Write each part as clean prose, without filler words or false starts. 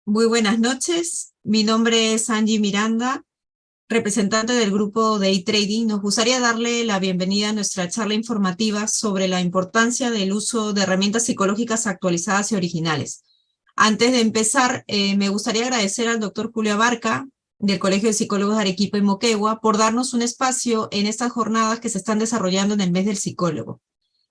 Muy buenas noches, mi nombre es Angie Miranda, representante del grupo Day Trading. Nos gustaría darle la bienvenida a nuestra charla informativa sobre la importancia del uso de herramientas psicológicas actualizadas y originales. Antes de empezar, me gustaría agradecer al doctor Julio Abarca, del Colegio de Psicólogos de Arequipa y Moquegua, por darnos un espacio en estas jornadas que se están desarrollando en el mes del psicólogo.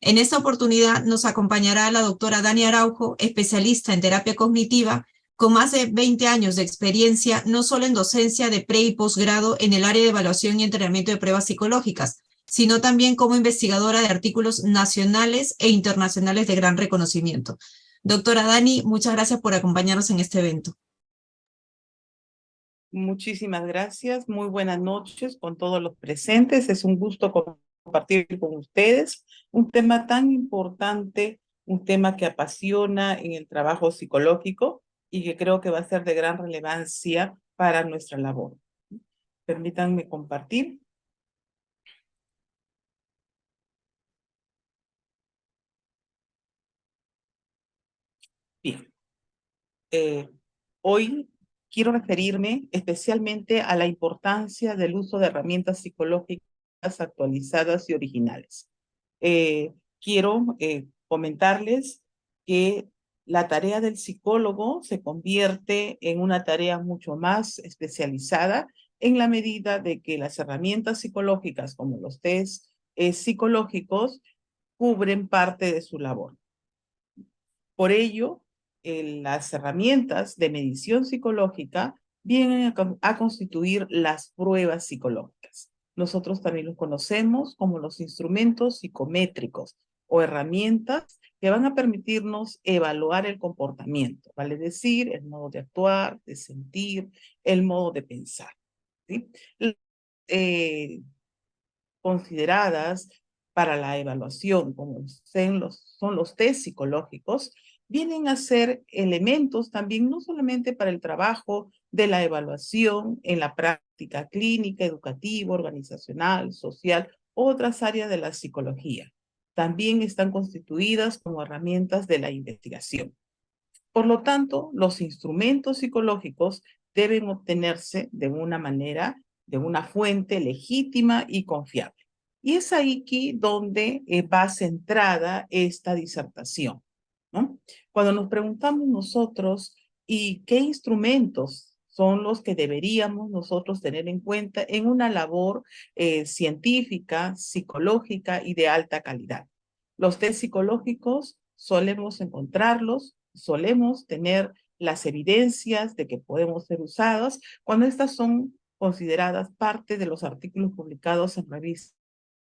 En esta oportunidad nos acompañará la doctora Dani Araujo, especialista en terapia cognitiva, con más de 20 años de experiencia, no solo en docencia de pre y posgrado en el área de evaluación y entrenamiento de pruebas psicológicas, sino también como investigadora de artículos nacionales e internacionales de gran reconocimiento. Doctora Dani, muchas gracias por acompañarnos en este evento. Muchísimas gracias. Muy buenas noches con todos los presentes. Es un gusto compartir con ustedes un tema tan importante, un tema que apasiona en el trabajo psicológico y que creo que va a ser de gran relevancia para nuestra labor. Permítanme compartir. Bien. Hoy quiero referirme especialmente a la importancia del uso de herramientas psicológicas actualizadas y originales. Quiero comentarles que la tarea del psicólogo se convierte en una tarea mucho más especializada en la medida de que las herramientas psicológicas como los test psicológicos cubren parte de su labor. Por ello, las herramientas de medición psicológica vienen a constituir las pruebas psicológicas. Nosotros también los conocemos como los instrumentos psicométricos o herramientas que van a permitirnos evaluar el comportamiento, vale decir, el modo de actuar, de sentir, el modo de pensar, ¿sí? Eh, Consideradas para la evaluación, como son los test psicológicos, vienen a ser elementos también no solamente para el trabajo de la evaluación en la práctica clínica, educativa, organizacional, social, otras áreas de la psicología. También están constituidas como herramientas de la investigación. Por lo tanto, los instrumentos psicológicos deben obtenerse de una manera, de una fuente legítima y confiable. Y es aquí donde va centrada esta disertación, ¿no? Cuando nos preguntamos nosotros, ¿y qué instrumentos son los que deberíamos nosotros tener en cuenta en una labor científica, psicológica y de alta calidad? Los test psicológicos solemos tener las evidencias de que podemos ser usadas cuando estas son consideradas parte de los artículos publicados en revistas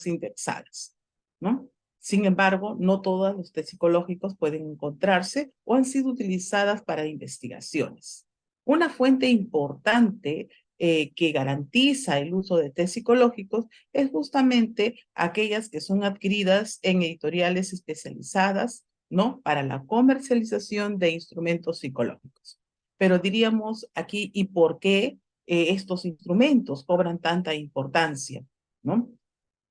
indexadas, ¿no? Sin embargo, no todos los test psicológicos pueden encontrarse o han sido utilizadas para investigaciones. Una fuente importante que garantiza el uso de test psicológicos es justamente aquellas que son adquiridas en editoriales especializadas, ¿no? Para la comercialización de instrumentos psicológicos. Pero diríamos aquí, ¿y por qué estos instrumentos cobran tanta importancia, ¿no?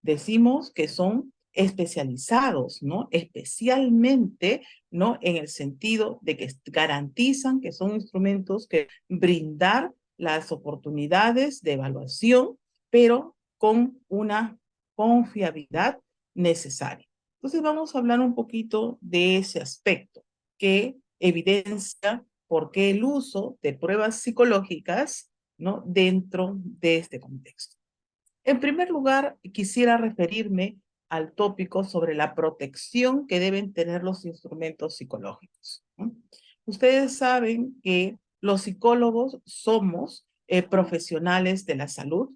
Decimos que son especializados, ¿no? Especialmente, ¿no? En el sentido de que garantizan que son instrumentos que brindar las oportunidades de evaluación, pero con una confiabilidad necesaria. Entonces vamos a hablar un poquito de ese aspecto que evidencia por qué el uso de pruebas psicológicas, ¿no? Dentro de este contexto. En primer lugar, quisiera referirme al tópico sobre la protección que deben tener los instrumentos psicológicos, ¿no? Ustedes saben que los psicólogos somos profesionales de la salud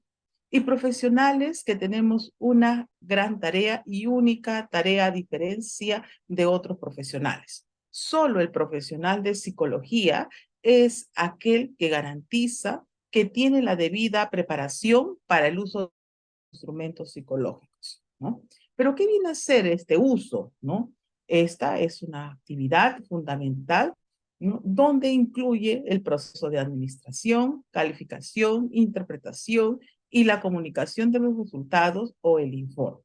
y profesionales que tenemos una gran tarea y única tarea a diferencia de otros profesionales. Solo el profesional de psicología es aquel que garantiza que tiene la debida preparación para el uso de instrumentos psicológicos, ¿no? Pero ¿qué viene a ser este uso, no? Esta es una actividad fundamental, ¿no? Donde incluye el proceso de administración, calificación, interpretación y la comunicación de los resultados o el informe.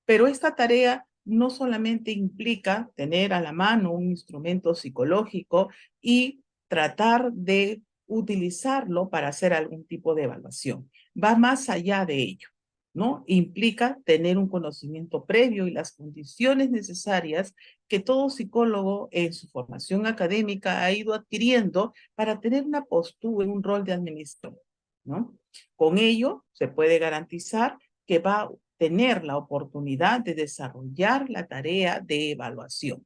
Pero esta tarea no solamente implica tener a la mano un instrumento psicológico y tratar de utilizarlo para hacer algún tipo de evaluación. Va más allá de ello, ¿no? Implica tener un conocimiento previo y las condiciones necesarias que todo psicólogo en su formación académica ha ido adquiriendo para tener una postura, un rol de administrador, ¿no? Con ello se puede garantizar que va a tener la oportunidad de desarrollar la tarea de evaluación,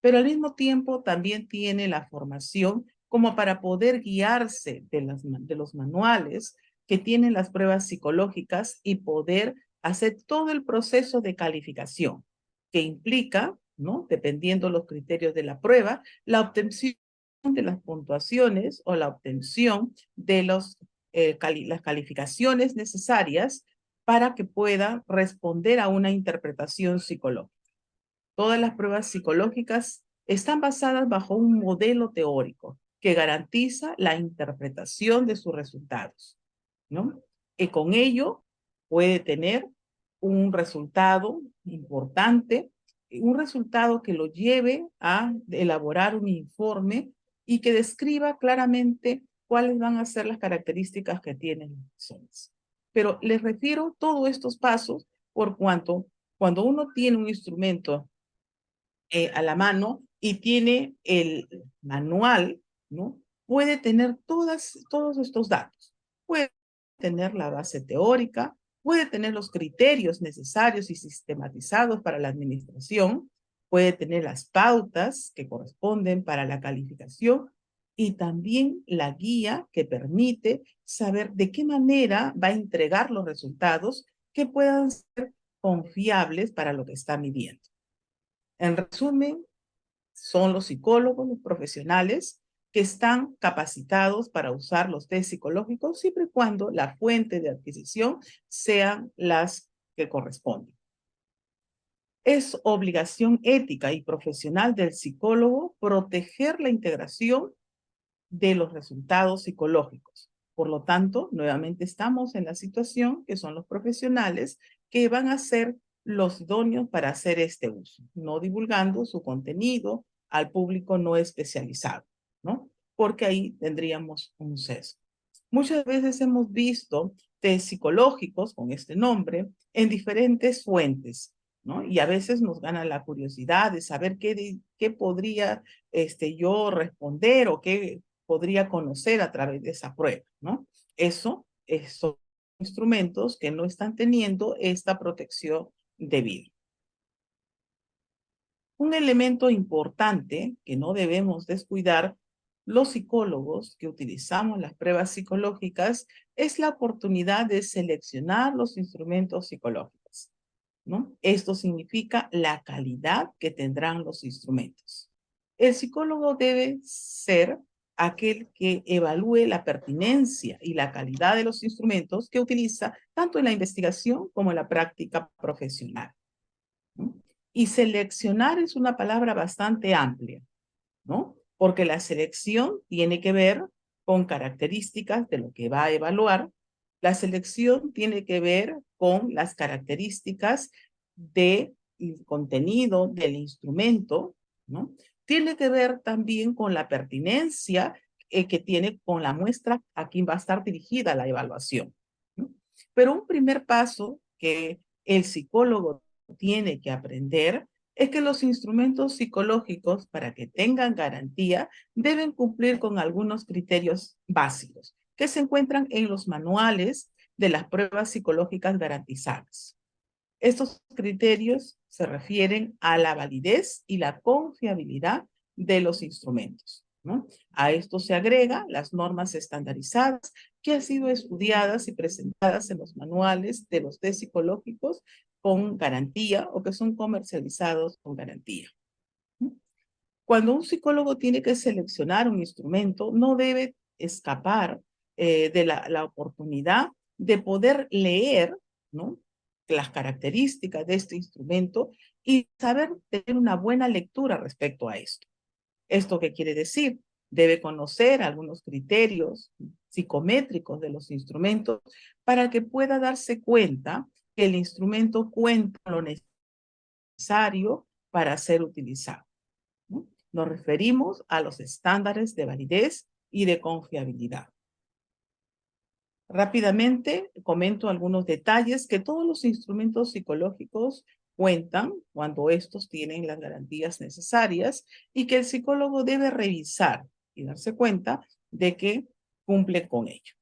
pero al mismo tiempo también tiene la formación como para poder guiarse de los manuales que tienen las pruebas psicológicas y poder hacer todo el proceso de calificación que implica, ¿no? Dependiendo los criterios de la prueba, la obtención de las puntuaciones o la obtención de las calificaciones necesarias para que pueda responder a una interpretación psicológica. Todas las pruebas psicológicas están basadas bajo un modelo teórico que garantiza la interpretación de sus resultados, ¿no? Y con ello puede tener un resultado importante, un resultado que lo lleve a elaborar un informe y que describa claramente cuáles van a ser las características que tienen las personas. Pero les refiero todos estos pasos por cuanto cuando uno tiene un instrumento a la mano y tiene el manual, ¿no? Puede tener todos estos datos. Puede tener la base teórica, puede tener los criterios necesarios y sistematizados para la administración, puede tener las pautas que corresponden para la calificación y también la guía que permite saber de qué manera va a entregar los resultados que puedan ser confiables para lo que está midiendo. En resumen, son los psicólogos, los profesionales que están capacitados para usar los test psicológicos siempre y cuando la fuente de adquisición sean las que corresponden. Es obligación ética y profesional del psicólogo proteger la integración de los resultados psicológicos. Por lo tanto, nuevamente estamos en la situación que son los profesionales que van a ser los idóneos para hacer este uso, no divulgando su contenido al público no especializado, ¿no? Porque ahí tendríamos un sesgo. Muchas veces hemos visto test psicológicos con este nombre en diferentes fuentes, ¿no? Y a veces nos gana la curiosidad de saber qué podría yo responder o qué podría conocer a través de esa prueba, ¿no? Eso son instrumentos que no están teniendo esta protección debida. Un elemento importante que no debemos descuidar los psicólogos que utilizamos las pruebas psicológicas es la oportunidad de seleccionar los instrumentos psicológicos, ¿no? Esto significa la calidad que tendrán los instrumentos. El psicólogo debe ser aquel que evalúe la pertinencia y la calidad de los instrumentos que utiliza tanto en la investigación como en la práctica profesional, ¿no? Y seleccionar es una palabra bastante amplia, ¿no? Porque la selección tiene que ver con características de lo que va a evaluar. La selección tiene que ver con las características del contenido del instrumento, ¿no? Tiene que ver también con la pertinencia que tiene con la muestra a quien va a estar dirigida la evaluación, ¿no? Pero un primer paso que el psicólogo tiene que aprender es que los instrumentos psicológicos, para que tengan garantía, deben cumplir con algunos criterios básicos que se encuentran en los manuales de las pruebas psicológicas garantizadas. Estos criterios se refieren a la validez y la confiabilidad de los instrumentos, ¿no? A esto se agrega las normas estandarizadas que han sido estudiadas y presentadas en los manuales de los test psicológicos con garantía o que son comercializados con garantía. Cuando un psicólogo tiene que seleccionar un instrumento, no debe escapar de la oportunidad de poder leer, ¿no?, las características de este instrumento y saber tener una buena lectura respecto a esto. ¿Esto qué quiere decir? Debe conocer algunos criterios psicométricos de los instrumentos para que pueda darse cuenta que el instrumento cuenta lo necesario para ser utilizado, ¿no? Nos referimos a los estándares de validez y de confiabilidad. Rápidamente comento algunos detalles que todos los instrumentos psicológicos cuentan cuando estos tienen las garantías necesarias y que el psicólogo debe revisar y darse cuenta de que cumple con ello.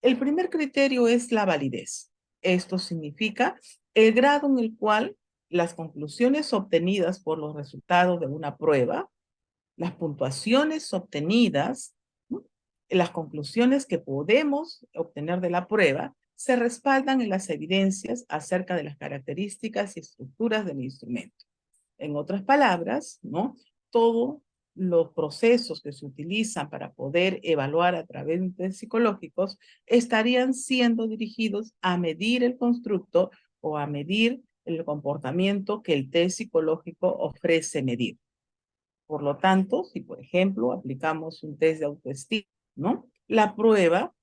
El primer criterio es la validez. Esto significa el grado en el cual las conclusiones obtenidas por los resultados de una prueba, las puntuaciones obtenidas, ¿no?, las conclusiones que podemos obtener de la prueba, se respaldan en las evidencias acerca de las características y estructuras del instrumento. En otras palabras, ¿no?, todos los procesos que se utilizan para poder evaluar a través de psicológicos estarían siendo dirigidos a medir el constructo o a medir el comportamiento que el test psicológico ofrece medir. Por lo tanto, si por ejemplo aplicamos un test de autoestima, ¿no?, la prueba,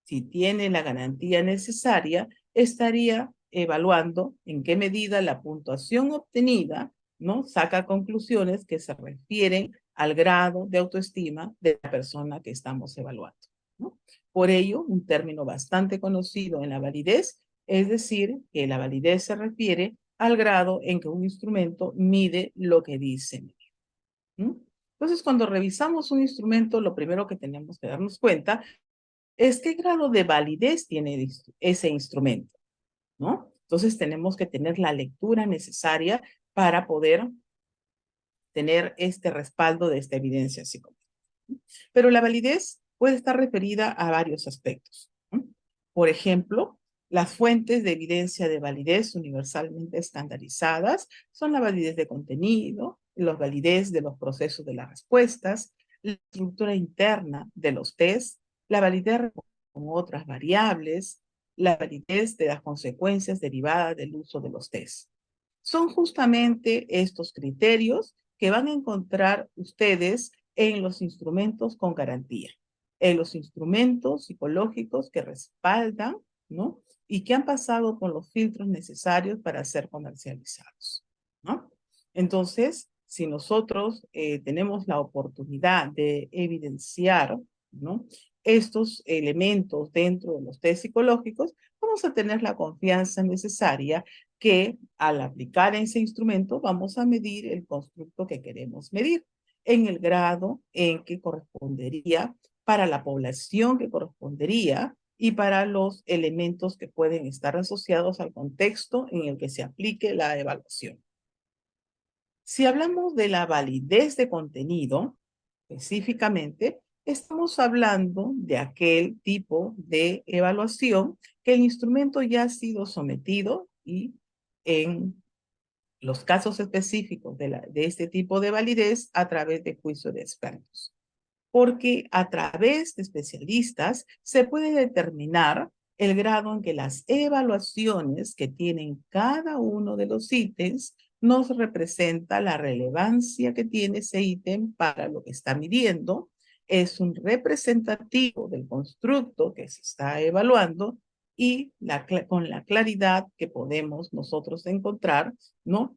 si tiene la garantía necesaria, estaría evaluando en qué medida la puntuación obtenida, ¿no?, saca conclusiones que se refieren al grado de autoestima de la persona que estamos evaluando, ¿no? Por ello, un término bastante conocido en la validez es decir que la validez se refiere al grado en que un instrumento mide lo que dice medir. Entonces, cuando revisamos un instrumento, lo primero que tenemos que darnos cuenta es qué grado de validez tiene ese instrumento, ¿no? Entonces, tenemos que tener la lectura necesaria para poder tener este respaldo de esta evidencia psicológica. Pero la validez puede estar referida a varios aspectos, ¿no? Por ejemplo, las fuentes de evidencia de validez universalmente estandarizadas son la validez de contenido, la validez de los procesos de las respuestas, la estructura interna de los tests, la validez con otras variables, la validez de las consecuencias derivadas del uso de los tests. Son justamente estos criterios que van a encontrar ustedes en los instrumentos con garantía, en los instrumentos psicológicos que respaldan, ¿no?, y que han pasado por los filtros necesarios para ser comercializados, ¿no? Entonces, si nosotros tenemos la oportunidad de evidenciar, ¿no?, estos elementos dentro de los test psicológicos, vamos a tener la confianza necesaria que al aplicar ese instrumento vamos a medir el constructo que queremos medir en el grado en que correspondería para la población que correspondería y para los elementos que pueden estar asociados al contexto en el que se aplique la evaluación. Si hablamos de la validez de contenido, específicamente, estamos hablando de aquel tipo de evaluación que el instrumento ya ha sido sometido y en los casos específicos de este tipo de validez a través de juicio de expertos. Porque a través de especialistas se puede determinar el grado en que las evaluaciones que tienen cada uno de los ítems nos representa la relevancia que tiene ese ítem para lo que está midiendo, es un representativo del constructo que se está evaluando y con la claridad que podemos nosotros encontrar, ¿no?,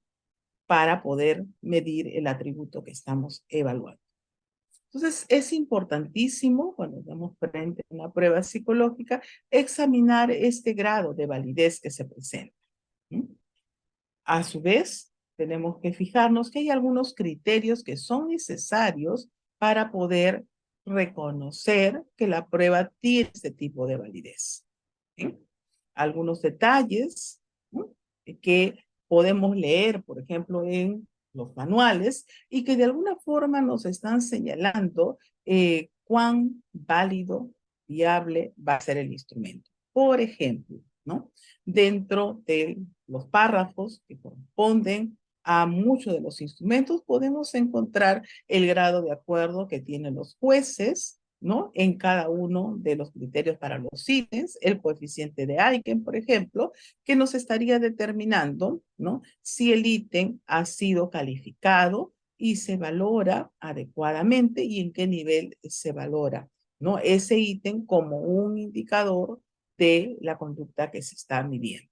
para poder medir el atributo que estamos evaluando. Entonces, es importantísimo, cuando estamos frente a una prueba psicológica, examinar este grado de validez que se presenta. A su vez, tenemos que fijarnos que hay algunos criterios que son necesarios para poder reconocer que la prueba tiene este tipo de validez. ¿Sí? Algunos detalles, ¿no?, que podemos leer, por ejemplo, en los manuales y que de alguna forma nos están señalando cuán válido, viable va a ser el instrumento. Por ejemplo, ¿no?, dentro de los párrafos que corresponden a muchos de los instrumentos podemos encontrar el grado de acuerdo que tienen los jueces, ¿no?, en cada uno de los criterios para los ítems, el coeficiente de Aiken, por ejemplo, que nos estaría determinando, ¿no?, si el ítem ha sido calificado y se valora adecuadamente y en qué nivel se valora, ¿no?, ese ítem como un indicador de la conducta que se está midiendo.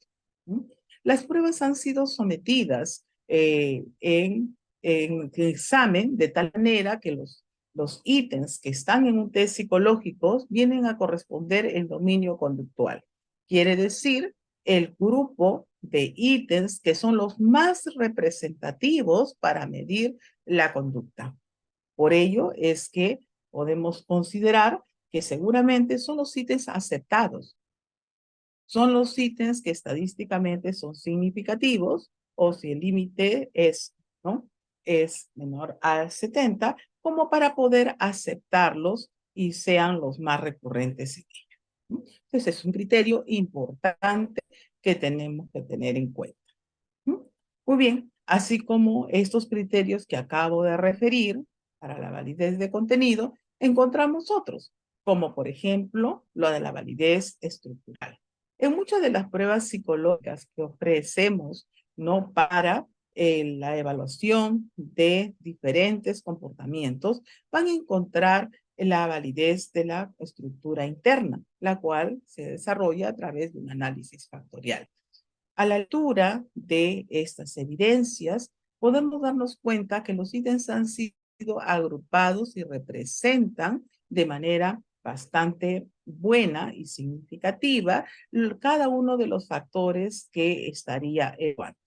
Las pruebas han sido sometidas en en el examen de tal manera que los ítems que están en un test psicológico vienen a corresponder el dominio conductual. Quiere decir, el grupo de ítems que son los más representativos para medir la conducta. Por ello es que podemos considerar que seguramente son los ítems aceptados. Son los ítems que estadísticamente son significativos, o si el límite es, ¿no?, es menor a 70, como para poder aceptarlos y sean los más recurrentes en ello, ¿no? Entonces es un criterio importante que tenemos que tener en cuenta, ¿no? Muy bien, así como estos criterios que acabo de referir para la validez de contenido, encontramos otros, como por ejemplo lo de la validez estructural. En muchas de las pruebas psicológicas que ofrecemos, ¿no?, para la evaluación de diferentes comportamientos, van a encontrar la validez de la estructura interna, la cual se desarrolla a través de un análisis factorial. A la altura de estas evidencias, podemos darnos cuenta que los ítems han sido agrupados y representan de manera bastante buena y significativa cada uno de los factores que estaría evaluando,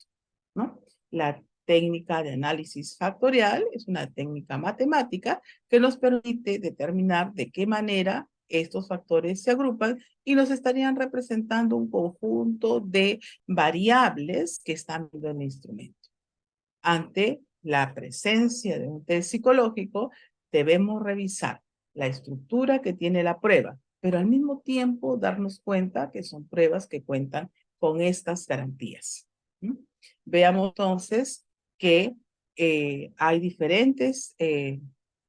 ¿no? La técnica de análisis factorial es una técnica matemática que nos permite determinar de qué manera estos factores se agrupan y nos estarían representando un conjunto de variables que están en el instrumento. Ante la presencia de un test psicológico, debemos revisar la estructura que tiene la prueba, pero al mismo tiempo darnos cuenta que son pruebas que cuentan con estas garantías. Veamos entonces que hay diferentes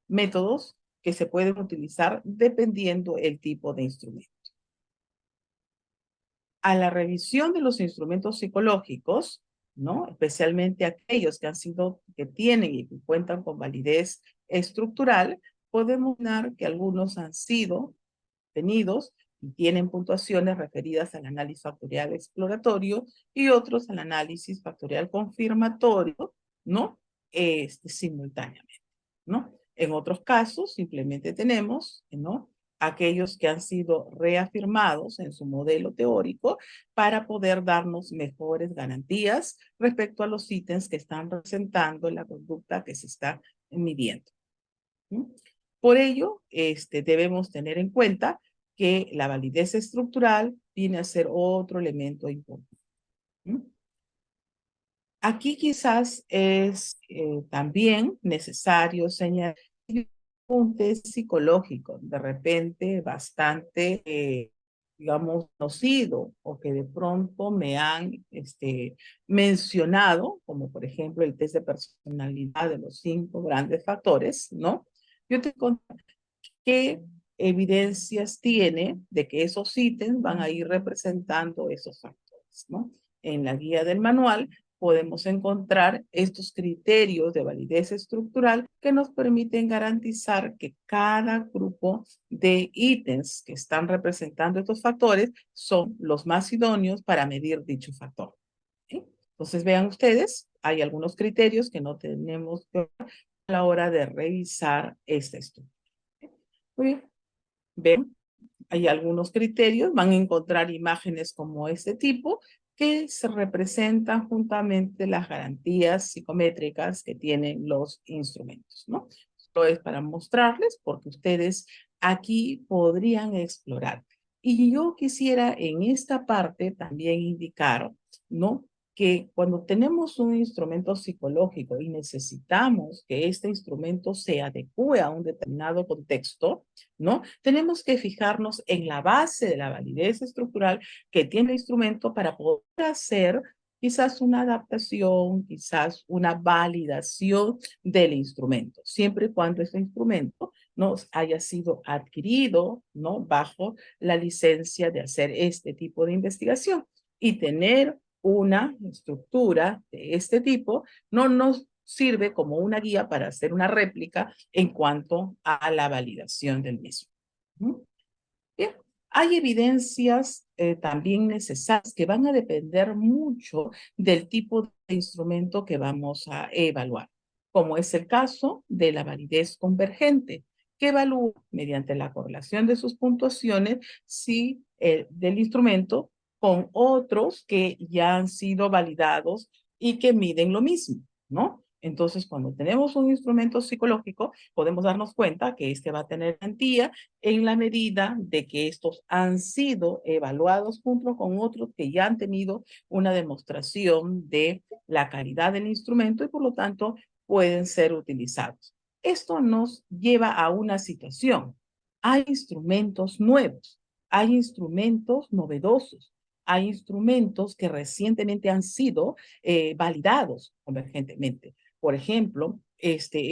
métodos que se pueden utilizar dependiendo el tipo de instrumento. A la revisión de los instrumentos psicológicos, ¿no?, especialmente aquellos que tienen y que cuentan con validez estructural, podemos ver que algunos han sido tenidos y tienen puntuaciones referidas al análisis factorial exploratorio y otros al análisis factorial confirmatorio, ¿no?, simultáneamente, ¿no? En otros casos, simplemente tenemos, ¿no?, aquellos que han sido reafirmados en su modelo teórico para poder darnos mejores garantías respecto a los ítems que están representando la conducta que se está midiendo. Por ello, debemos tener en cuenta que la validez estructural viene a ser otro elemento importante. Aquí quizás es también necesario señalar un test psicológico, de repente bastante, digamos, conocido o que de pronto me han mencionado, como por ejemplo el test de personalidad de los 5 grandes factores, ¿no? Yo te conté qué evidencias tiene de que esos ítems van a ir representando esos factores, ¿no? En la guía del manual podemos encontrar estos criterios de validez estructural que nos permiten garantizar que cada grupo de ítems que están representando estos factores son los más idóneos para medir dicho factor, ¿sí? Entonces vean ustedes, hay algunos criterios que no tenemos que a la hora de revisar esta estructura. Muy bien. Ven, hay algunos criterios, van a encontrar imágenes como este tipo que se representan juntamente las garantías psicométricas que tienen los instrumentos, ¿no? Esto es para mostrarles porque ustedes aquí podrían explorar. Y yo quisiera en esta parte también indicar, ¿no?, que cuando tenemos un instrumento psicológico y necesitamos que este instrumento se adecue a un determinado contexto, ¿no?, tenemos que fijarnos en la base de la validez estructural que tiene el instrumento para poder hacer quizás una adaptación, quizás una validación del instrumento, siempre y cuando este instrumento no haya sido adquirido, ¿no?, bajo la licencia de hacer este tipo de investigación. Y tener una estructura de este tipo no nos sirve como una guía para hacer una réplica en cuanto a la validación del mismo. Bien, hay evidencias también necesarias que van a depender mucho del tipo de instrumento que vamos a evaluar. como es el caso de la validez convergente, que evalúa mediante la correlación de sus puntuaciones si del instrumento con otros que ya han sido validados y que miden lo mismo, ¿no? Entonces, cuando tenemos un instrumento psicológico, podemos darnos cuenta que este va a tener garantía en la medida de que estos han sido evaluados junto con otros que ya han tenido una demostración de la calidad del instrumento y por lo tanto pueden ser utilizados. Esto nos lleva a una situación. Hay instrumentos nuevos, hay instrumentos novedosos, hay instrumentos que recientemente han sido validados convergentemente. Por ejemplo,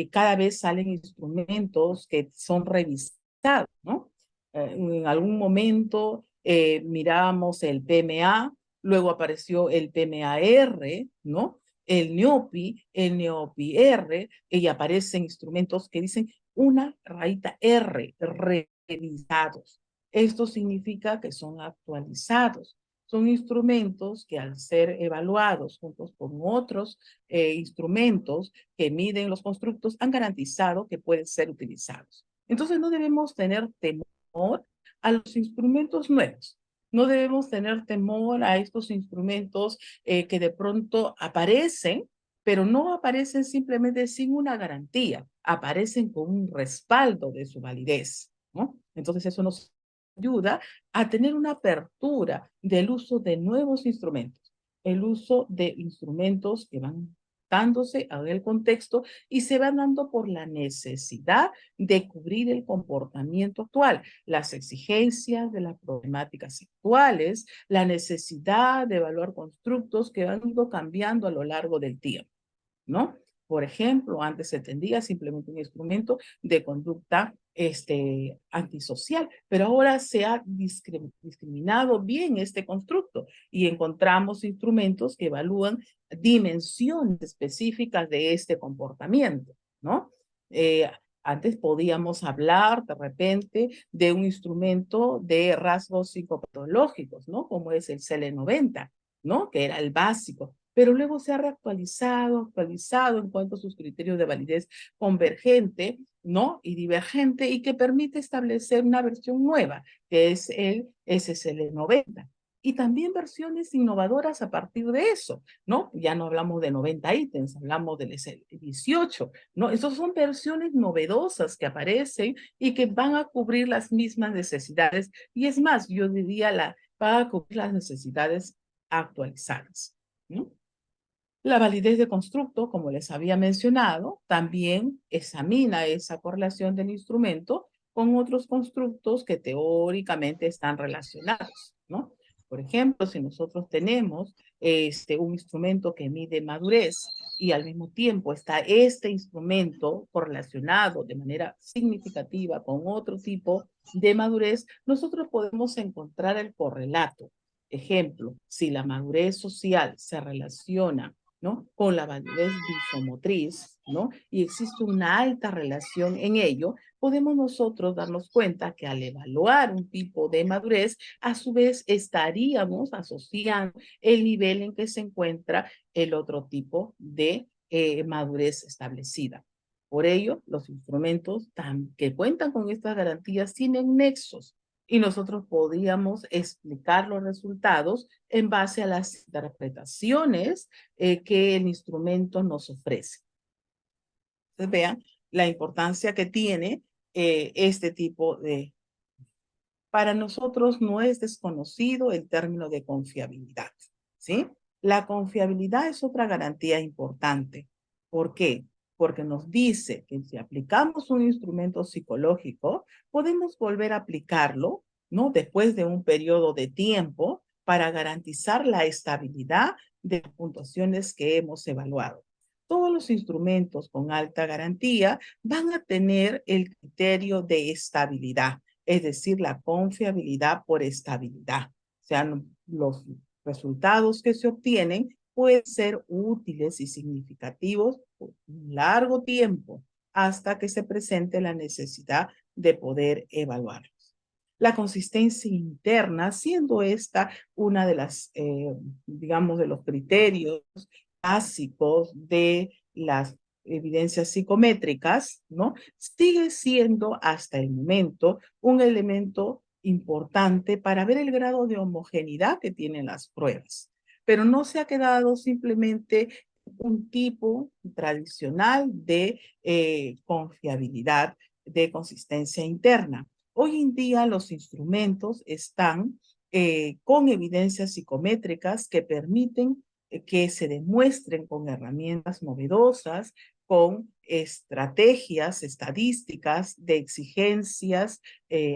cada vez salen instrumentos que son revisados, ¿no? En algún momento mirábamos el PMA, luego apareció el PMAR, ¿no? El NEOPI, el NEOPI-R, y aparecen instrumentos que dicen una rayita R, revisados. Esto significa que son actualizados. Son instrumentos que al ser evaluados juntos con otros instrumentos que miden los constructos han garantizado que pueden ser utilizados. Entonces no debemos tener temor a los instrumentos nuevos. No debemos tener temor a estos instrumentos que de pronto aparecen, pero no aparecen simplemente sin una garantía, aparecen con un respaldo de su validez, ¿no? Entonces eso nos ayuda a tener una apertura del uso de nuevos instrumentos, el uso de instrumentos que van dándose a el contexto y se van dando por la necesidad de cubrir el comportamiento actual, las exigencias de las problemáticas actuales, la necesidad de evaluar constructos que han ido cambiando a lo largo del tiempo, ¿no? Por ejemplo, antes se tendía simplemente un instrumento de conducta antisocial, pero ahora se ha discriminado bien este constructo y encontramos instrumentos que evalúan dimensiones específicas de este comportamiento, ¿no? Antes podíamos hablar de repente de un instrumento de rasgos psicopatológicos, ¿no? Como es el CL90, ¿no? Que era el básico, pero luego se ha actualizado en cuanto a sus criterios de validez convergente, ¿no? Y divergente, y que permite establecer una versión nueva, que es el SSL90. Y también versiones innovadoras a partir de eso, ¿no? Ya no hablamos de 90 ítems, hablamos del SL18, ¿no? Esas son versiones novedosas que aparecen y que van a cubrir las mismas necesidades. Y es más, yo diría, van a cubrir las necesidades actualizadas, ¿no? La validez de constructo, como les había mencionado, también examina esa correlación del instrumento con otros constructos que teóricamente están relacionados, ¿no? Por ejemplo, si nosotros tenemos un instrumento que mide madurez y al mismo tiempo está este instrumento correlacionado de manera significativa con otro tipo de madurez, nosotros podemos encontrar el correlato. Ejemplo, si la madurez social se relaciona, ¿no? Con la validez visomotriz, ¿no? Y existe una alta relación en ello, podemos nosotros darnos cuenta que al evaluar un tipo de madurez, a su vez estaríamos asociando el nivel en que se encuentra el otro tipo de madurez establecida. Por ello, los instrumentos que cuentan con estas garantías tienen nexos y nosotros podríamos explicar los resultados en base a las interpretaciones que el instrumento nos ofrece. Entonces, vean la importancia que tiene este tipo de... Para nosotros no es desconocido el término de confiabilidad, ¿sí? La confiabilidad es otra garantía importante. ¿Por qué? Porque nos dice que si aplicamos un instrumento psicológico, podemos volver a aplicarlo, ¿no? Después de un periodo de tiempo para garantizar la estabilidad de las puntuaciones que hemos evaluado. Todos los instrumentos con alta garantía van a tener el criterio de estabilidad, es decir, la confiabilidad por estabilidad. O sea, los resultados que se obtienen pueden ser útiles y significativos por un largo tiempo hasta que se presente la necesidad de poder evaluarlos. La consistencia interna, siendo esta una de las, digamos, de los criterios básicos de las evidencias psicométricas, ¿no? Sigue siendo hasta el momento un elemento importante para ver el grado de homogeneidad que tienen las pruebas, pero no se ha quedado simplemente un tipo tradicional de confiabilidad, de consistencia interna. Hoy en día los instrumentos están con evidencias psicométricas que permiten que se demuestren con herramientas novedosas, con estrategias estadísticas de exigencias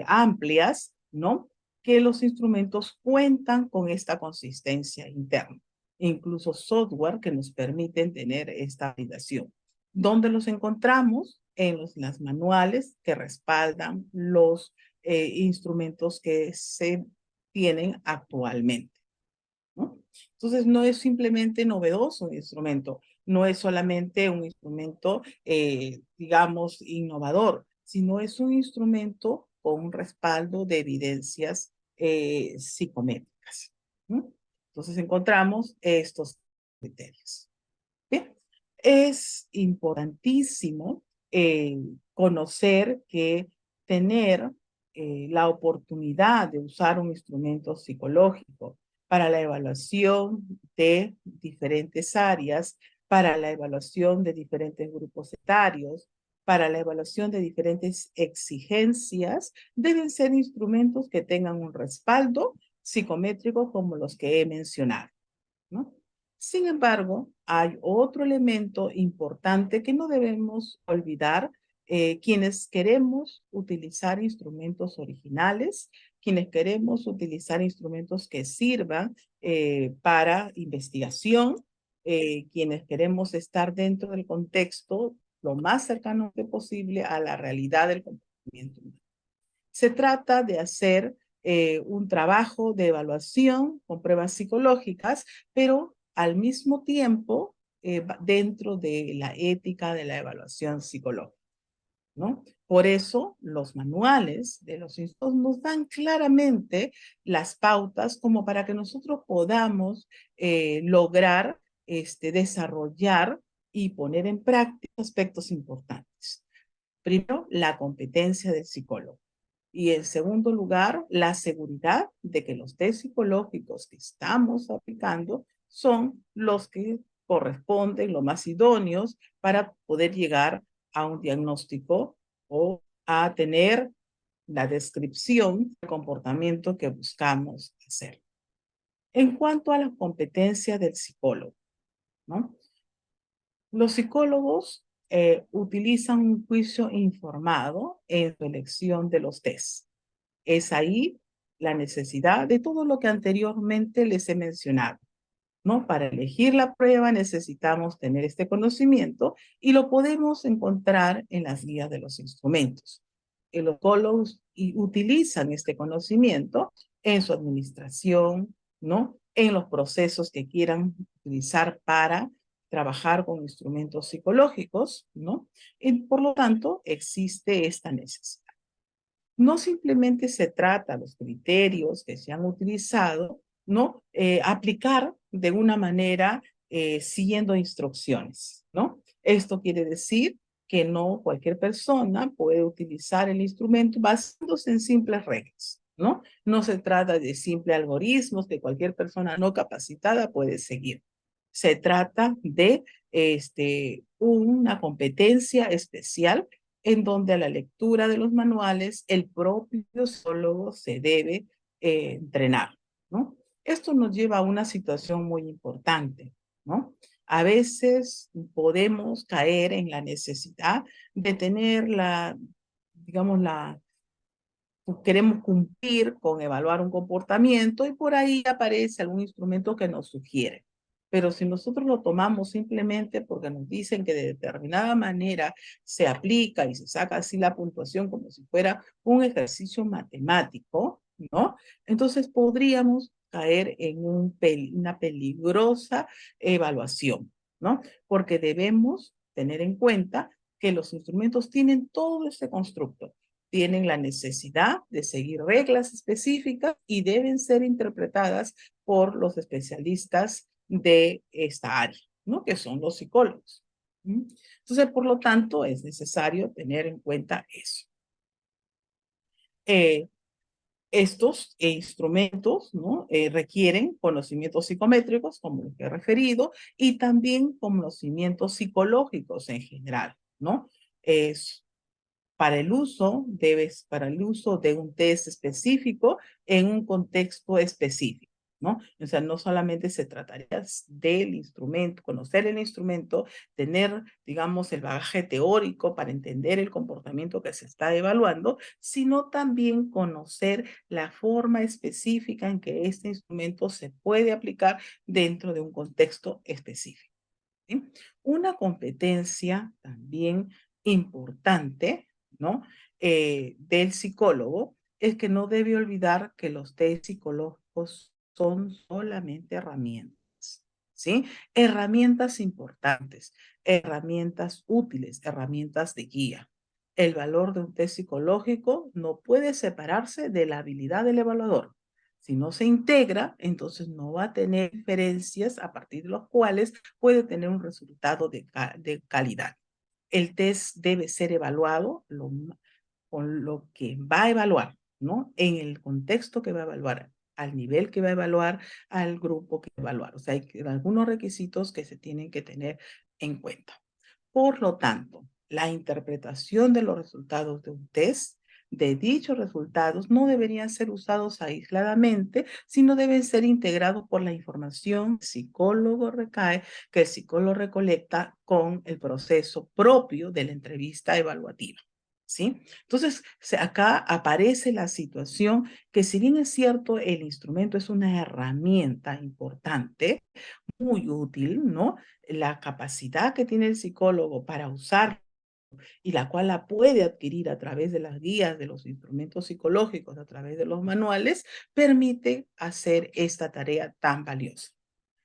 amplias, ¿no? Que los instrumentos cuentan con esta consistencia interna. Incluso software que nos permiten tener esta validación. ¿Dónde los encontramos? En las manuales que respaldan los instrumentos que se tienen actualmente, ¿no? Entonces, no es simplemente novedoso un instrumento, no es solamente un instrumento, digamos, innovador, sino es un instrumento con un respaldo de evidencias psicométricas, ¿no? Entonces, encontramos estos criterios. Bien, es importantísimo conocer que tener la oportunidad de usar un instrumento psicológico para la evaluación de diferentes áreas, para la evaluación de diferentes grupos etarios, para la evaluación de diferentes exigencias, deben ser instrumentos que tengan un respaldo psicométrico como los que he mencionado, ¿no? Sin embargo, hay otro elemento importante que no debemos olvidar, quienes queremos utilizar instrumentos originales, quienes queremos utilizar instrumentos que sirvan para investigación, quienes queremos estar dentro del contexto lo más cercano posible a la realidad del comportamiento humano. Se trata de hacer un trabajo de evaluación con pruebas psicológicas, pero al mismo tiempo dentro de la ética de la evaluación psicológica, ¿no? Por eso los manuales de los institutos nos dan claramente las pautas como para que nosotros podamos lograr desarrollar y poner en práctica aspectos importantes. Primero, la competencia del psicólogo. Y en segundo lugar, la seguridad de que los test psicológicos que estamos aplicando son los que corresponden, los más idóneos para poder llegar a un diagnóstico o a tener la descripción del comportamiento que buscamos hacer. En cuanto a la competencia del psicólogo, ¿no? Los psicólogos utilizan un juicio informado en su elección de los tests. Es ahí la necesidad de todo lo que anteriormente les he mencionado, ¿no? Para elegir la prueba necesitamos tener este conocimiento y lo podemos encontrar en las guías de los instrumentos. Los psicólogos utilizan este conocimiento en su administración, ¿no? En los procesos que quieran utilizar para trabajar con instrumentos psicológicos, ¿no? Y por lo tanto, existe esta necesidad. No simplemente se trata los criterios que se han utilizado, ¿no? Aplicar de una manera siguiendo instrucciones, ¿no? Esto quiere decir que no cualquier persona puede utilizar el instrumento basándose en simples reglas, ¿no? No se trata de simples algoritmos que cualquier persona no capacitada puede seguir. Se trata de una competencia especial en donde a la lectura de los manuales el propio psicólogo se debe entrenar, ¿no? Esto nos lleva a una situación muy importante, ¿no? A veces podemos caer en la necesidad de tener digamos, queremos cumplir con evaluar un comportamiento y por ahí aparece algún instrumento que nos sugiere. Pero si nosotros lo tomamos simplemente porque nos dicen que de determinada manera se aplica y se saca así la puntuación como si fuera un ejercicio matemático, ¿no? Entonces podríamos caer en una peligrosa evaluación, ¿no? Porque debemos tener en cuenta que los instrumentos tienen todo este constructo, tienen la necesidad de seguir reglas específicas y deben ser interpretadas por los especialistas de esta área, ¿no? Que son los psicólogos. ¿Mm? Entonces, por lo tanto, es necesario tener en cuenta eso. Estos instrumentos, ¿no? Requieren conocimientos psicométricos, como los que he referido, y también conocimientos psicológicos en general, ¿no? Es para el uso de un test específico en un contexto específico, ¿no? O sea, no solamente se trataría del instrumento, conocer el instrumento, tener, digamos, el bagaje teórico para entender el comportamiento que se está evaluando, sino también conocer la forma específica en que este instrumento se puede aplicar dentro de un contexto específico, ¿sí? Una competencia también importante, ¿no? Del psicólogo es que no debe olvidar que los test psicológicos son solamente herramientas, ¿sí? Herramientas importantes, herramientas útiles, herramientas de guía. El valor de un test psicológico no puede separarse de la habilidad del evaluador. Si no se integra, entonces no va a tener diferencias a partir de los cuales puede tener un resultado de calidad. El test debe ser evaluado con lo que va a evaluar, ¿no? En el contexto que va a evaluar, al nivel que va a evaluar, al grupo que va a evaluar. O sea, hay algunos requisitos que se tienen que tener en cuenta. Por lo tanto, la interpretación de los resultados de un test, de dichos resultados, no deberían ser usados aisladamente, sino deben ser integrados por la información que el psicólogo que el psicólogo recolecta con el proceso propio de la entrevista evaluativa, ¿sí? Entonces, acá aparece la situación que, si bien es cierto, el instrumento es una herramienta importante, muy útil, ¿no? La capacidad que tiene el psicólogo para usar y la cual la puede adquirir a través de las guías, de los instrumentos psicológicos, a través de los manuales, permite hacer esta tarea tan valiosa.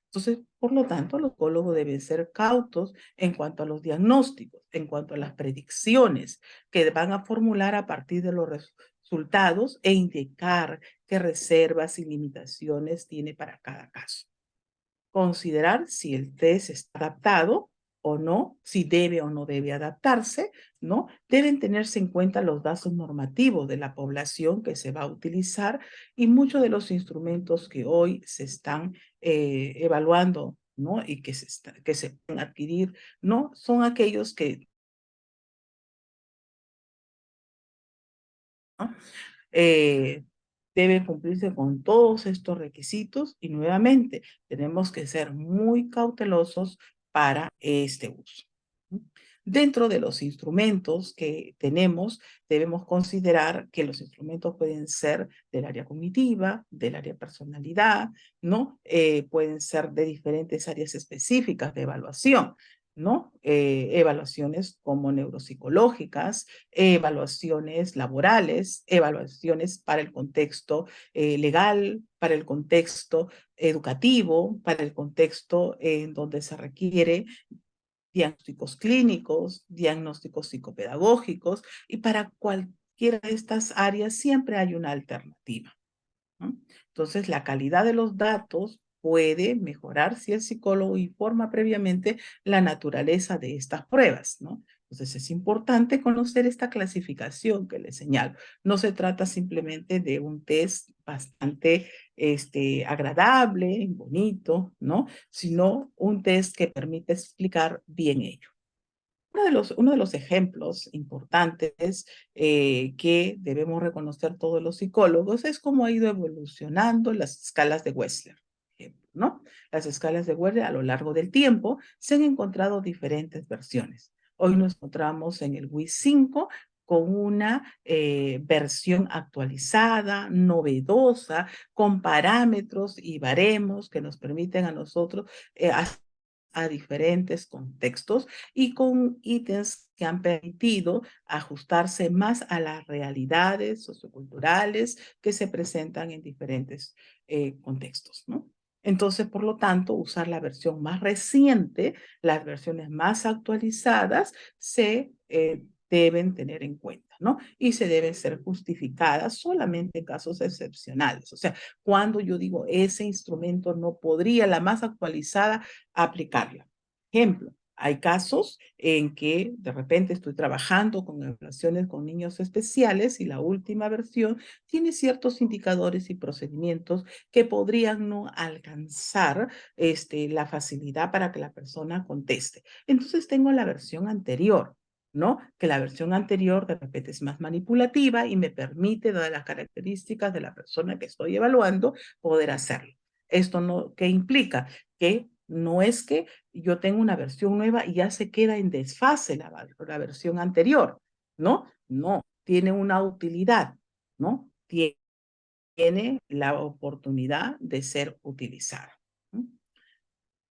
Entonces, por lo tanto, los psicólogos deben ser cautos en cuanto a los diagnósticos, en cuanto a las predicciones que van a formular a partir de los resultados e indicar qué reservas y limitaciones tiene para cada caso. Considerar si el test está adaptado o no, si debe o no debe adaptarse, ¿no? Deben tenerse en cuenta los datos normativos de la población que se va a utilizar, y muchos de los instrumentos que hoy se están evaluando, ¿no? Y que se pueden adquirir, ¿no? Son aquellos que, ¿no? eh, deben cumplirse con todos estos requisitos, y nuevamente tenemos que ser muy cautelosos para este uso. Dentro de los instrumentos que tenemos, debemos considerar que los instrumentos pueden ser del área cognitiva, del área personalidad, ¿no? Pueden ser de diferentes áreas específicas de evaluación, ¿no? Evaluaciones como neuropsicológicas, evaluaciones laborales, evaluaciones para el contexto legal, para el contexto educativo, para el contexto en donde se requiere diagnósticos clínicos, diagnósticos psicopedagógicos, y para cualquiera de estas áreas siempre hay una alternativa, ¿no? Entonces, la calidad de los datos puede mejorar si el psicólogo informa previamente la naturaleza de estas pruebas, ¿no? Entonces, es importante conocer esta clasificación que les señalo. No se trata simplemente de un test bastante agradable, bonito, ¿no? Sino un test que permite explicar bien ello. Uno de los ejemplos importantes que debemos reconocer todos los psicólogos es cómo ha ido evolucionando las escalas de Wechsler, ¿no? Las escalas de Wechsler a lo largo del tiempo se han encontrado diferentes versiones. Hoy nos encontramos en el WIS 5 con una versión actualizada, novedosa, con parámetros y baremos que nos permiten a nosotros a diferentes contextos, y con ítems que han permitido ajustarse más a las realidades socioculturales que se presentan en diferentes contextos, ¿no? Entonces, por lo tanto, usar la versión más reciente, las versiones más actualizadas, se deben tener en cuenta, ¿no? Y se deben ser justificadas solamente en casos excepcionales. O sea, cuando yo digo ese instrumento no podría, la más actualizada, aplicarla. Ejemplo, Hay casos en que de repente estoy trabajando con evaluaciones con niños especiales y la última versión tiene ciertos indicadores y procedimientos que podrían no alcanzar la facilidad para que la persona conteste. Entonces tengo la versión anterior, ¿no? Que la versión anterior de repente es más manipulativa y me permite, dadas las características de la persona que estoy evaluando, poder hacerlo. Esto no, ¿qué implica? Que no es que yo tengo una versión nueva y ya se queda en desfase la versión anterior, ¿no? No, tiene una utilidad, ¿no? Tiene la oportunidad de ser utilizada.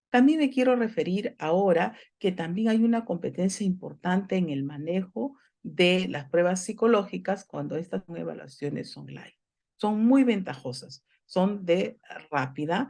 También me quiero referir ahora que también hay una competencia importante en el manejo de las pruebas psicológicas cuando estas son evaluaciones online. Son muy ventajosas, son de rápida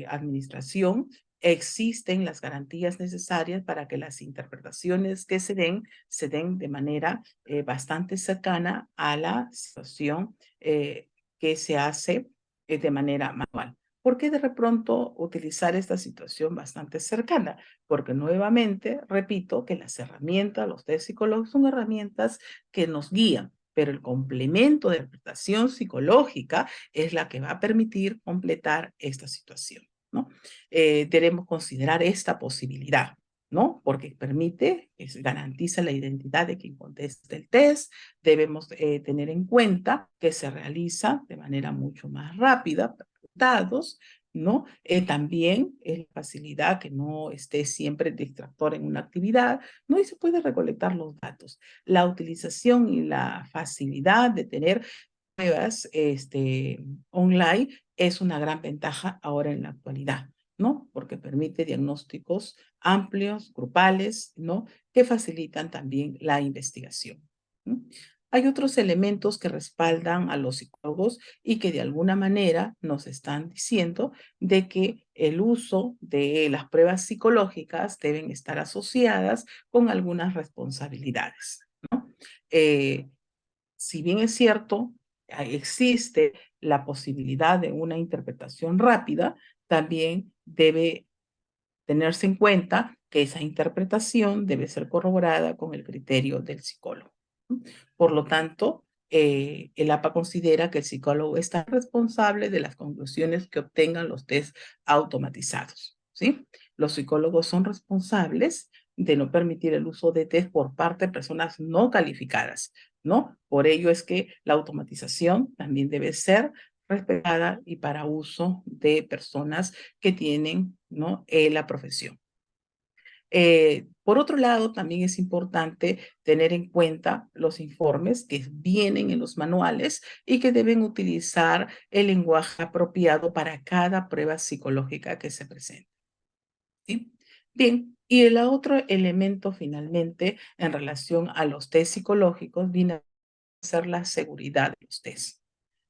administración. Existen las garantías necesarias para que las interpretaciones que se den de manera bastante cercana a la situación que se hace de manera manual. ¿Por qué de pronto utilizar esta situación bastante cercana? Porque nuevamente, repito, que las herramientas, los test psicológicos son herramientas que nos guían, pero el complemento de interpretación psicológica es la que va a permitir completar esta situación, ¿no? Debemos considerar esta posibilidad, ¿no? Porque permite, garantiza la identidad de quien conteste el test. Debemos tener en cuenta que se realiza de manera mucho más rápida, datos, ¿no? También es la facilidad que no esté siempre el distractor en una actividad, ¿no? Y se puede recolectar los datos. La utilización y la facilidad de tener pruebas online es una gran ventaja ahora en la actualidad, ¿no? Porque permite diagnósticos amplios, grupales, ¿no? Que facilitan también la investigación. ¿No? Hay otros elementos que respaldan a los psicólogos y que de alguna manera nos están diciendo de que el uso de las pruebas psicológicas deben estar asociadas con algunas responsabilidades, ¿no? Si bien es cierto, existe la posibilidad de una interpretación rápida, también debe tenerse en cuenta que esa interpretación debe ser corroborada con el criterio del psicólogo. Por lo tanto, el APA considera que el psicólogo está responsable de las conclusiones que obtengan los test automatizados, ¿sí? Los psicólogos son responsables de no permitir el uso de test por parte de personas no calificadas, ¿no? Por ello es que la automatización también debe ser respetada y para uso de personas que tienen, ¿no? La profesión. Por otro lado, también es importante tener en cuenta los informes que vienen en los manuales y que deben utilizar el lenguaje apropiado para cada prueba psicológica que se presente, ¿sí? Bien, y el otro elemento finalmente en relación a los test psicológicos viene a ser la seguridad de los test.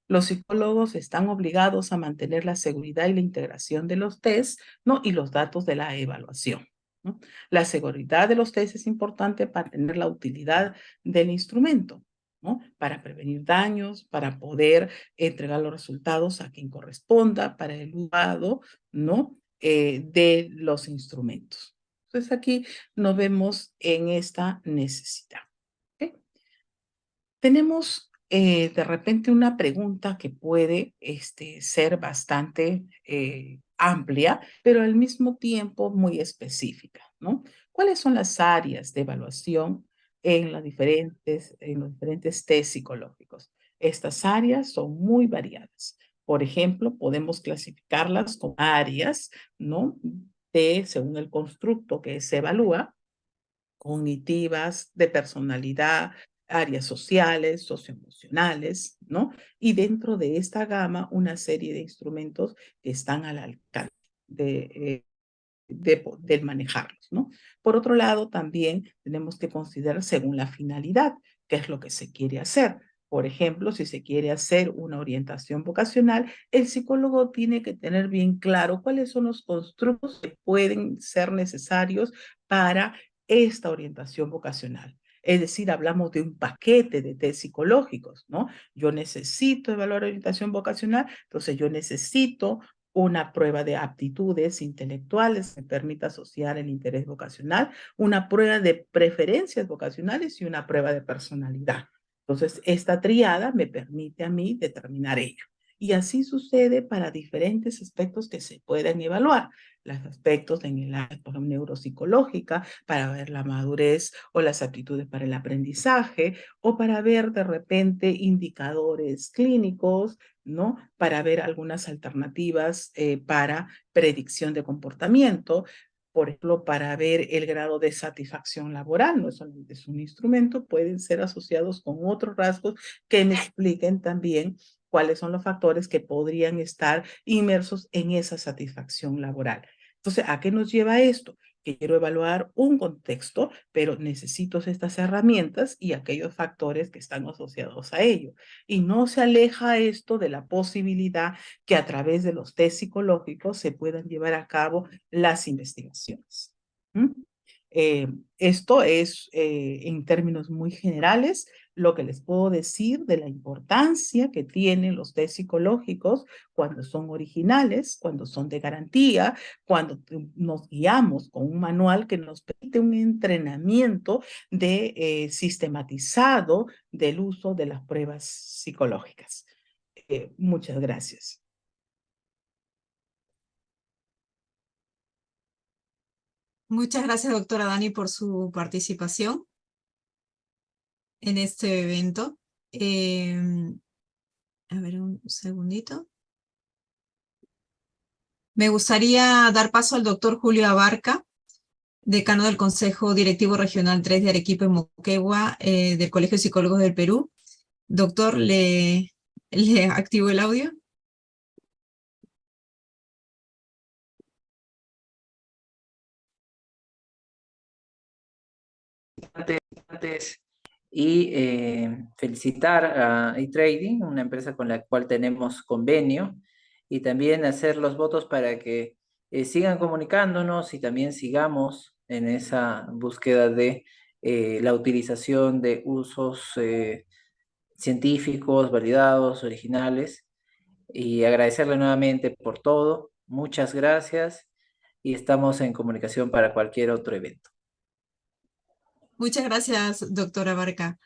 Los psicólogos están obligados a mantener la seguridad y la integración de los test, ¿no? Y los datos de la evaluación, ¿no? La seguridad de los test es importante para tener la utilidad del instrumento, ¿no? Para prevenir daños, para poder entregar los resultados a quien corresponda, para el usado, ¿no? De los instrumentos. Entonces aquí nos vemos en esta necesidad. ¿Ok? Tenemos de repente una pregunta que puede ser bastante amplia, pero al mismo tiempo muy específica, ¿no? ¿Cuáles son las áreas de evaluación en los diferentes test psicológicos? Estas áreas son muy variadas. Por ejemplo, podemos clasificarlas como áreas, ¿no? Según el constructo que se evalúa, cognitivas, de personalidad, áreas sociales, socioemocionales, ¿no? Y dentro de esta gama, una serie de instrumentos que están al alcance de manejarlos, ¿no? Por otro lado, también tenemos que considerar según la finalidad, qué es lo que se quiere hacer. Por ejemplo, si se quiere hacer una orientación vocacional, el psicólogo tiene que tener bien claro cuáles son los constructos que pueden ser necesarios para esta orientación vocacional. Es decir, hablamos de un paquete de test psicológicos, ¿no? Yo necesito evaluar orientación vocacional, entonces yo necesito una prueba de aptitudes intelectuales que me permita asociar el interés vocacional, una prueba de preferencias vocacionales y una prueba de personalidad. Entonces, esta triada me permite a mí determinar ello. Y así sucede para diferentes aspectos que se pueden evaluar. Los aspectos en el área, por ejemplo, neuropsicológica, para ver la madurez o las aptitudes para el aprendizaje, o para ver de repente indicadores clínicos, ¿no? Para ver algunas alternativas para predicción de comportamiento, por ejemplo, para ver el grado de satisfacción laboral, no solamente es un instrumento, pueden ser asociados con otros rasgos que me expliquen también cuáles son los factores que podrían estar inmersos en esa satisfacción laboral. Entonces, ¿a qué nos lleva esto? Que quiero evaluar un contexto, pero necesito estas herramientas y aquellos factores que están asociados a ello. Y no se aleja esto de la posibilidad que a través de los test psicológicos se puedan llevar a cabo las investigaciones. ¿Mm? Esto es, en términos muy generales, lo que les puedo decir de la importancia que tienen los test psicológicos cuando son originales, cuando son de garantía, cuando nos guiamos con un manual que nos permite un entrenamiento sistematizado del uso de las pruebas psicológicas. Muchas gracias. Muchas gracias, doctora Dani, por su participación en este evento. A ver, un segundito. Me gustaría dar paso al doctor Julio Abarca, decano del Consejo Directivo Regional 3 de Arequipa y Moquegua, del Colegio de Psicólogos del Perú. Doctor, ¿le activo el audio? Y felicitar a eTrading, una empresa con la cual tenemos convenio, y también hacer los votos para que sigan comunicándonos y también sigamos en esa búsqueda de la utilización de usos científicos, validados, originales, y agradecerle nuevamente por todo. Muchas gracias y estamos en comunicación para cualquier otro evento. Muchas gracias, doctora Abarca.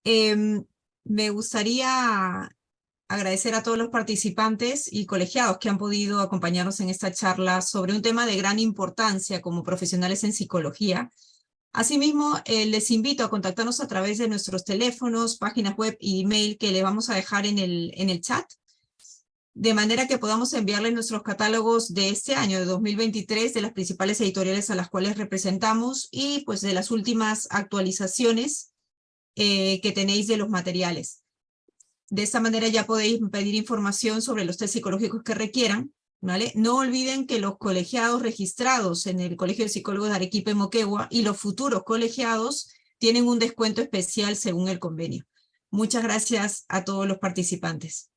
Me gustaría agradecer a todos los participantes y colegiados que han podido acompañarnos en esta charla sobre un tema de gran importancia como profesionales en psicología. Asimismo, les invito a contactarnos a través de nuestros teléfonos, páginas web y email que le vamos a dejar en el chat, de manera que podamos enviarles nuestros catálogos de este año, de 2023, de las principales editoriales a las cuales representamos y pues de las últimas actualizaciones que tenéis de los materiales. De esta manera ya podéis pedir información sobre los test psicológicos que requieran, ¿vale? No olviden que los colegiados registrados en el Colegio de Psicólogos de Arequipa y Moquegua y los futuros colegiados tienen un descuento especial según el convenio. Muchas gracias a todos los participantes.